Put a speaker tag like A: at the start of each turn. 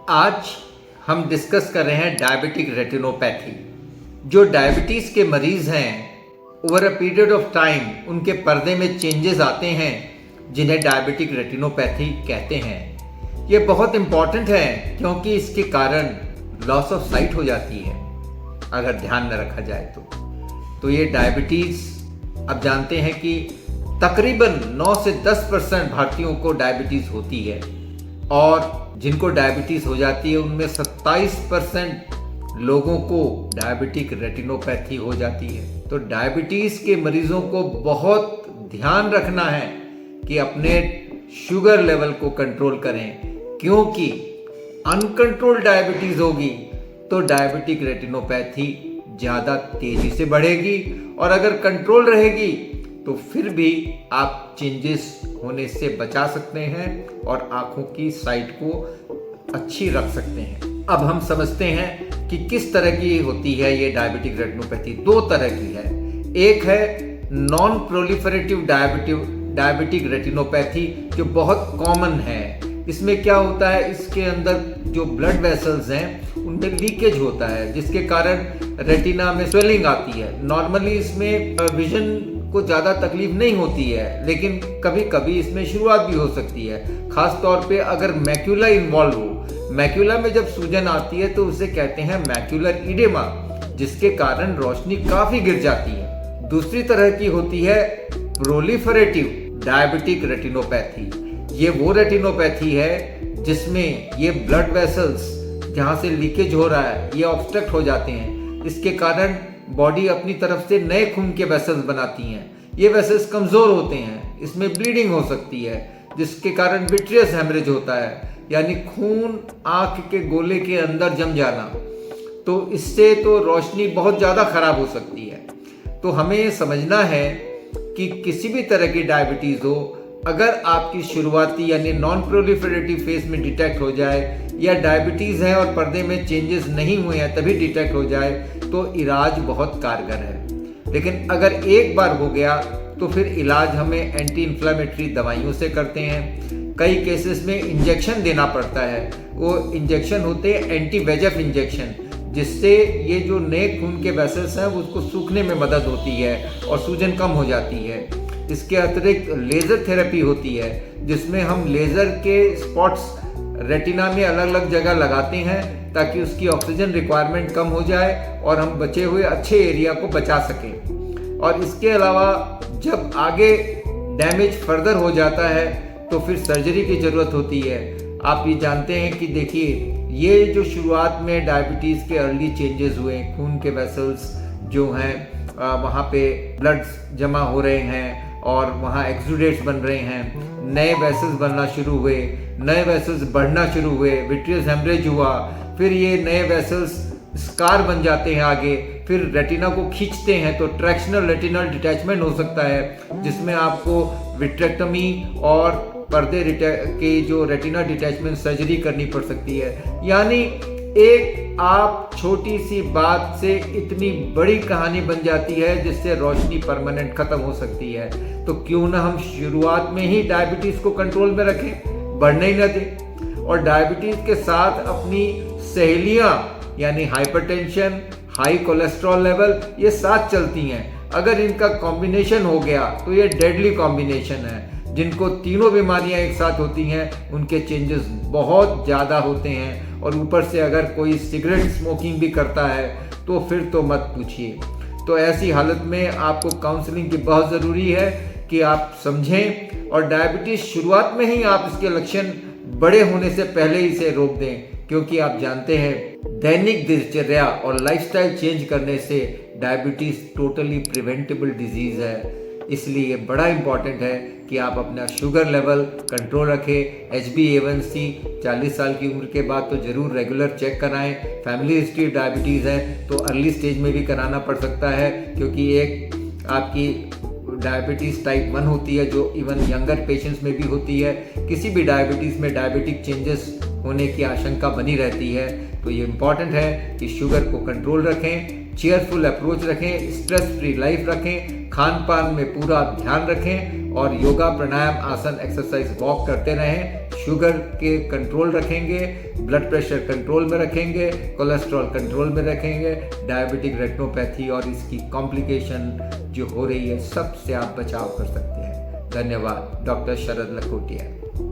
A: आज हम डिस्कस कर रहे हैं डायबिटिक रेटिनोपैथी। जो डायबिटीज़ के मरीज़ हैं, over a period of time उनके पर्दे में चेंजेस आते हैं, जिन्हें डायबिटिक रेटिनोपैथी कहते हैं। ये बहुत इम्पॉर्टेंट है क्योंकि इसके कारण लॉस ऑफ साइट हो जाती है अगर ध्यान न रखा जाए तो ये डायबिटीज़ अब जानते हैं कि तकरीबन 9 से 10% भारतीयों को डायबिटीज़ होती है और जिनको डायबिटीज़ हो जाती है उनमें 27% लोगों को डायबिटिक रेटिनोपैथी हो जाती है। तो डायबिटीज़ के मरीज़ों को बहुत ध्यान रखना है कि अपने शुगर लेवल को कंट्रोल करें, क्योंकि अनकंट्रोल्ड डायबिटीज़ होगी तो डायबिटिक रेटिनोपैथी ज़्यादा तेज़ी से बढ़ेगी, और अगर कंट्रोल रहेगी तो फिर भी आप चेंजेस होने से बचा सकते हैं और आँखों की साइट को अच्छी रख सकते हैं। अब हम समझते हैं कि किस तरह की होती है ये डायबिटिक रेटिनोपैथी। 2 तरह की है। एक है नॉन प्रोलिफरेटिव डायबिटिक रेटिनोपैथी, जो बहुत कॉमन है। इसमें क्या होता है, इसके अंदर जो ब्लड वेसल्स हैं उनमें लीकेज होता है, जिसके कारण रेटिना में स्वेलिंग आती है। नॉर्मली इसमें विजन को ज़्यादा तकलीफ नहीं होती है, लेकिन कभी कभी इसमें शुरुआत भी हो सकती है, खास तौर पे अगर मैक्यूला इन्वॉल्व हो। मैक्यूला में जब सूजन आती है तो उसे कहते हैं मैक्यूलर इडेमा, जिसके कारण रोशनी काफ़ी गिर जाती है। दूसरी तरह की होती है प्रोलिफरेटिव डायबिटिक रेटिनोपैथी। ये वो रेटिनोपैथी है जिसमें ये ब्लड वेसल्स जहाँ से लीकेज हो रहा है ये ऑब्स्ट्रक्ट हो जाते हैं। इसके कारण बॉडी अपनी तरफ से नए खून के वेसल्स बनाती हैं। ये वेसल्स कमज़ोर होते हैं, इसमें ब्लीडिंग हो सकती है, जिसके कारण विट्रियस हेमरेज होता है, यानी खून आँख के गोले के अंदर जम जाना। तो इससे तो रोशनी बहुत ज़्यादा खराब हो सकती है। तो हमें ये समझना है कि किसी भी तरह की डायबिटीज़ हो, अगर आपकी शुरुआती यानी नॉन प्रोलिफरेटिव फेज में डिटेक्ट हो जाए, या डायबिटीज़ है और पर्दे में चेंजेस नहीं हुए हैं तभी डिटेक्ट हो जाए, तो इलाज बहुत कारगर है। लेकिन अगर एक बार हो गया तो फिर इलाज हमें एंटी इन्फ्लेमेटरी दवाइयों से करते हैं। कई केसेस में इंजेक्शन देना पड़ता है। वो इंजेक्शन होते हैं एंटी वेजेफ इंजेक्शन, जिससे ये जो नए खून के वेसल्स हैं उसको सूखने में मदद होती है और सूजन कम हो जाती है। इसके अतिरिक्त लेज़र थेरेपी होती है, जिसमें हम लेज़र के स्पॉट्स रेटिना में अलग अलग जगह लगाते हैं ताकि उसकी ऑक्सीजन रिक्वायरमेंट कम हो जाए और हम बचे हुए अच्छे एरिया को बचा सकें। और इसके अलावा जब आगे डैमेज फर्दर हो जाता है तो फिर सर्जरी की ज़रूरत होती है। आप ये जानते हैं कि देखिए, ये जो शुरुआत में डायबिटीज़ के अर्ली चेंजेस हुए, खून के वेसल्स जो हैं वहाँ पे ब्लड जमा हो रहे हैं और वहाँ एक्सुडेट्स बन रहे हैं, नए वेसल्स बनना शुरू हुए, नए वेसल्स बढ़ना शुरू हुए, विट्रियस हेमरेज हुआ, फिर ये नए वेसल्स स्कार बन जाते हैं आगे, फिर रेटिना को खींचते हैं तो ट्रैक्शनल रेटिनल डिटैचमेंट हो सकता है, जिसमें आपको विट्रेक्टमी और पर्दे के जो रेटिना डिटैचमेंट सर्जरी करनी पड़ सकती है। यानी एक आप छोटी सी बात से इतनी बड़ी कहानी बन जाती है जिससे रोशनी परमानेंट खत्म हो सकती है। तो क्यों ना हम शुरुआत में ही डायबिटीज़ को कंट्रोल में रखें, बढ़ने ही न दें। और डायबिटीज़ के साथ अपनी सहेलियाँ यानी हाइपरटेंशन, हाई कोलेस्ट्रॉल लेवल, ये साथ चलती हैं। अगर इनका कॉम्बिनेशन हो गया तो ये डेडली कॉम्बिनेशन है। जिनको तीनों बीमारियां एक साथ होती हैं उनके चेंजेस बहुत ज़्यादा होते हैं, और ऊपर से अगर कोई सिगरेट स्मोकिंग भी करता है तो फिर तो मत पूछिए। तो ऐसी हालत में आपको काउंसलिंग की बहुत ज़रूरी है कि आप समझें, और डायबिटीज़ शुरुआत में ही आप इसके लक्षण बड़े होने से पहले ही से रोक दें, क्योंकि आप जानते हैं दैनिक दिनचर्या और लाइफस्टाइल चेंज करने से डायबिटीज़ टोटली प्रिवेंटेबल डिजीज़ है। इसलिए बड़ा इम्पॉर्टेंट है कि आप अपना शुगर लेवल कंट्रोल रखें। HbA1c 40 साल की उम्र के बाद तो ज़रूर रेगुलर चेक कराएं। फैमिली हिस्ट्री डायबिटीज़ है तो अर्ली स्टेज में भी कराना पड़ सकता है, क्योंकि एक आपकी डायबिटीज़ टाइप 1 होती है जो इवन यंगर पेशेंट्स में भी होती है। किसी भी डायबिटीज़ में डायबिटिक चेंजेस होने की आशंका बनी रहती है। तो ये इम्पॉर्टेंट है कि शुगर को कंट्रोल रखें, चेयरफुल अप्रोच रखें, स्ट्रेस फ्री लाइफ रखें, खान पान में पूरा ध्यान रखें और योगा, प्राणायाम, आसन, एक्सरसाइज, वॉक करते रहें। शुगर के कंट्रोल रखेंगे, ब्लड प्रेशर कंट्रोल में रखेंगे, कोलेस्ट्रॉल कंट्रोल में रखेंगे, डायबिटिक रेटिनोपैथी और इसकी कॉम्प्लिकेशन जो हो रही है सबसे आप बचाव कर सकते हैं। धन्यवाद। डॉक्टर शरद लखोटिया।